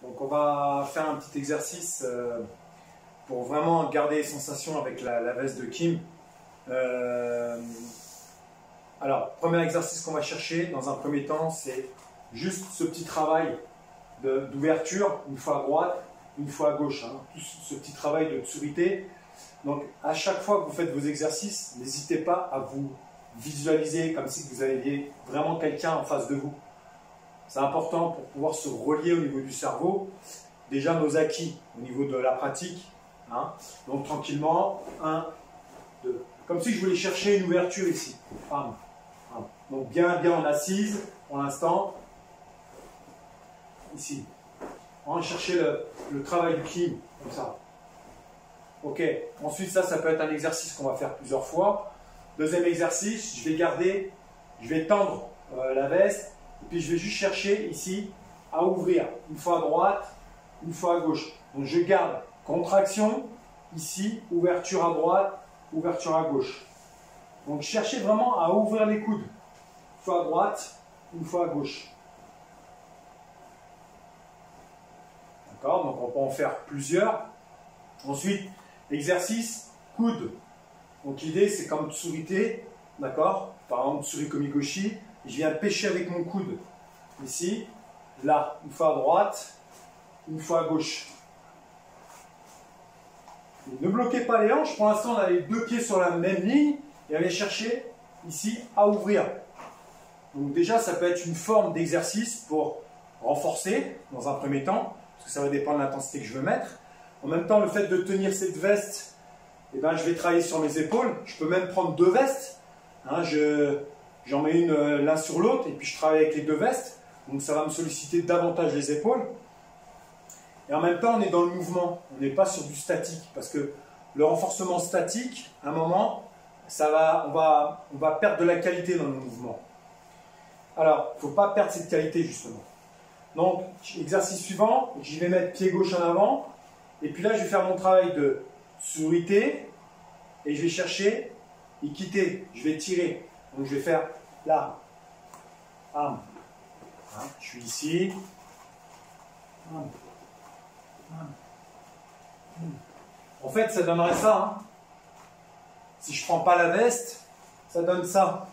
Donc on va faire un petit exercice pour vraiment garder les sensations avec la veste de Kim. Alors, premier exercice qu'on va chercher dans un premier temps, c'est juste ce petit travail d'ouverture, une fois à droite, une fois à gauche. Hein. Tout ce petit travail de tsurité. Donc à chaque fois que vous faites vos exercices, n'hésitez pas à vous visualiser comme si vous aviez vraiment quelqu'un en face de vous. C'est important pour pouvoir se relier au niveau du cerveau. Déjà nos acquis au niveau de la pratique. Hein. Donc tranquillement, 1, 2. Comme si je voulais chercher une ouverture ici. Bam, bam. Donc bien en assise pour l'instant. Ici. On va chercher le travail du Kim, comme ça. Ok. Ensuite, ça peut être un exercice qu'on va faire plusieurs fois. Deuxième exercice, je vais tendre la veste. Et puis je vais juste chercher ici à ouvrir. Une fois à droite, une fois à gauche. Donc je garde contraction, ici, ouverture à droite, ouverture à gauche. Donc cherchez vraiment à ouvrir les coudes. Une fois à droite, une fois à gauche. D'accord? Donc on peut en faire plusieurs. Ensuite, exercice, coude. Donc l'idée c'est comme tsurité, d'accord? Par exemple, tsurikomi-goshi. Je viens pêcher avec mon coude. Ici, là, une fois à droite, une fois à gauche. Ne bloquez pas les hanches. Pour l'instant, on a les deux pieds sur la même ligne. Et allez chercher ici à ouvrir. Donc déjà, ça peut être une forme d'exercice pour renforcer dans un premier temps, parce que ça va dépendre de l'intensité que je veux mettre. En même temps, le fait de tenir cette veste, eh ben, je vais travailler sur mes épaules. Je peux même prendre deux vestes. Hein, j'en mets une l'un sur l'autre et puis je travaille avec les deux vestes. Donc ça va me solliciter davantage les épaules. Et en même temps, on est dans le mouvement. On n'est pas sur du statique. Parce que le renforcement statique, à un moment, on va perdre de la qualité dans le mouvement. Alors, il ne faut pas perdre cette qualité justement. Donc, exercice suivant, je vais mettre pied gauche en avant. Et puis là, je vais faire mon travail de tsurité. Et je vais chercher ikité. Je vais tirer. Donc, je vais faire là. Bam. Hein, je suis ici. Bam. Bam. En fait, ça donnerait ça. Hein. Si je ne prends pas la veste, ça donne ça.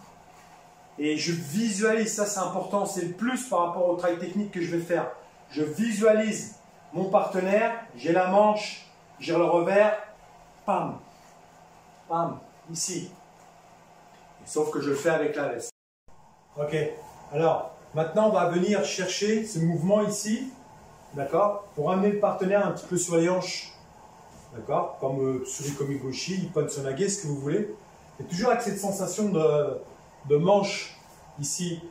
Et je visualise, ça c'est important, c'est le plus par rapport au travail technique que je vais faire. Je visualise mon partenaire, j'ai la manche, j'ai le revers, pam, pam, ici. Sauf que je le fais avec la veste. Ok, alors maintenant on va venir chercher ce mouvement ici, d'accord, pour amener le partenaire un petit peu sur les hanches, d'accord, comme tsurikomi-goshi, ippon sonage, ce que vous voulez. Et toujours avec cette sensation de manche ici.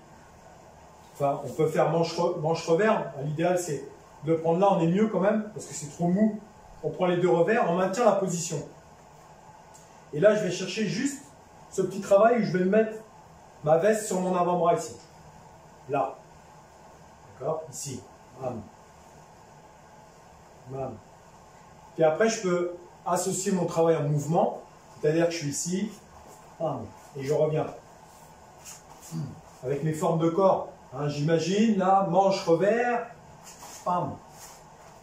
Enfin, on peut faire manche revers. L'idéal, c'est de le prendre là, on est mieux quand même, parce que c'est trop mou. On prend les deux revers, on maintient la position. Et là, je vais chercher juste ce petit travail où je vais mettre ma veste sur mon avant-bras ici. Là. D'accord? Ici. Bam. Bam. Puis après, je peux associer mon travail en mouvement. C'est-à-dire que je suis ici. Bam. Et je reviens. Avec mes formes de corps. Hein, j'imagine, là, manche revers. Bam.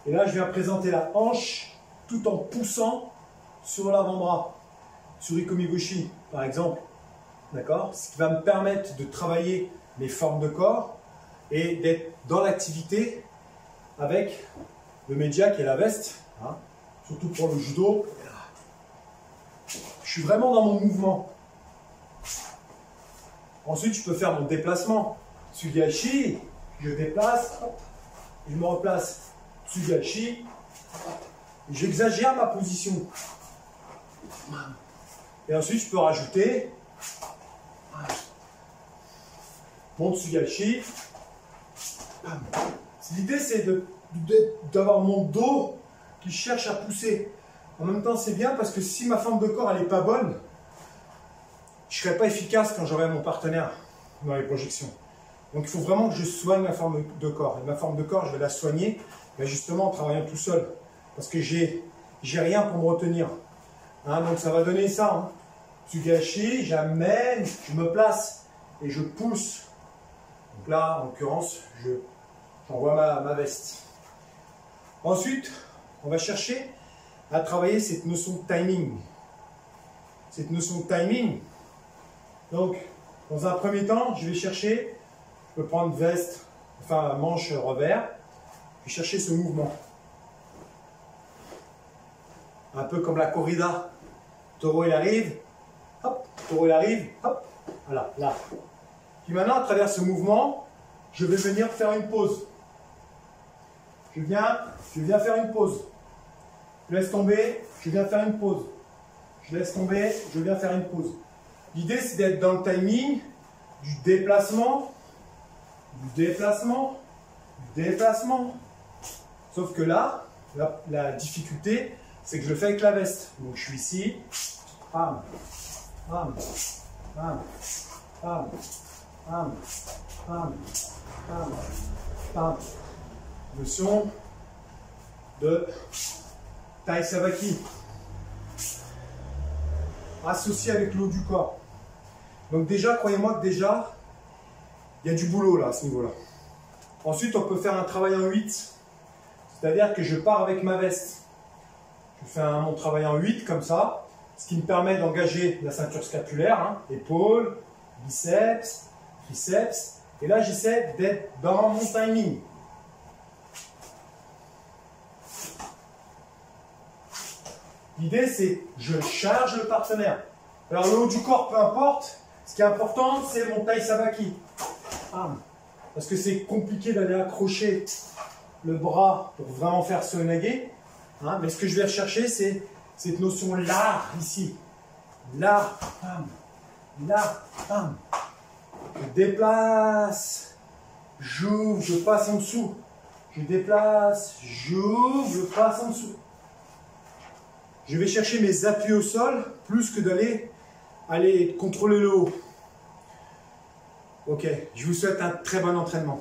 Et là, je viens présenter la hanche tout en poussant sur l'avant-bras. Tsurikomi-goshi, par exemple. D'accord? Ce qui va me permettre de travailler mes formes de corps et d'être dans l'activité avec le média qui est la veste. Hein, surtout pour le judo. Je suis vraiment dans mon mouvement. Ensuite, je peux faire mon déplacement. Tsugashi, je déplace, hop, je me replace. Tsugashi, j'exagère ma position. Et ensuite, je peux rajouter mon Tsugashi. L'idée, c'est d'avoir mon dos qui cherche à pousser. En même temps, c'est bien parce que si ma forme de corps n'est pas bonne, je ne serai pas efficace quand j'aurai mon partenaire dans les projections. Donc il faut vraiment que je soigne ma forme de corps. Et ma forme de corps, je vais la soigner justement en travaillant tout seul. Parce que j'ai rien pour me retenir. Hein, donc ça va donner ça. Hein. Tsugashi, j'amène, je me place et je pousse. Donc là, en l'occurrence, j'envoie ma veste. Ensuite, on va chercher à travailler cette notion de timing. Cette notion de timing. Donc, dans un premier temps, je vais chercher, je peux prendre veste, enfin manche revers, je vais chercher ce mouvement. Un peu comme la corrida. Taureau, il arrive, hop, taureau, il arrive, hop, voilà, là. Puis maintenant, à travers ce mouvement, je vais venir faire une pause. Je viens faire une pause. Je laisse tomber, je viens faire une pause. Je laisse tomber, je viens faire une pause. L'idée, c'est d'être dans le timing du déplacement, du déplacement, du déplacement. Sauf que là, la difficulté, c'est que je le fais avec la veste. Donc je suis ici, bam, bam, bam, bam, bam, bam, bam, bam. Notion de Tai Savaki, associé avec le haut du corps. Donc déjà, croyez-moi que déjà, il y a du boulot là, à ce niveau-là. Ensuite, on peut faire un travail en 8, c'est-à-dire que je pars avec ma veste. Je fais mon travail en 8 comme ça, ce qui me permet d'engager la ceinture scapulaire, hein, épaules, biceps, triceps. Et là, j'essaie d'être dans mon timing. L'idée, c'est je charge le partenaire. Alors, le haut du corps, peu importe. Ce qui est important, c'est mon Tai Savaki. Parce que c'est compliqué d'aller accrocher le bras pour vraiment faire ce nagé. Hein, mais ce que je vais rechercher, c'est cette notion là, ici. Là, bam, là, bam. Je déplace, j'ouvre, je passe en dessous. Je déplace, j'ouvre, je passe en dessous. Je vais chercher mes appuis au sol plus que d'aller contrôler le haut. Ok, je vous souhaite un très bon entraînement.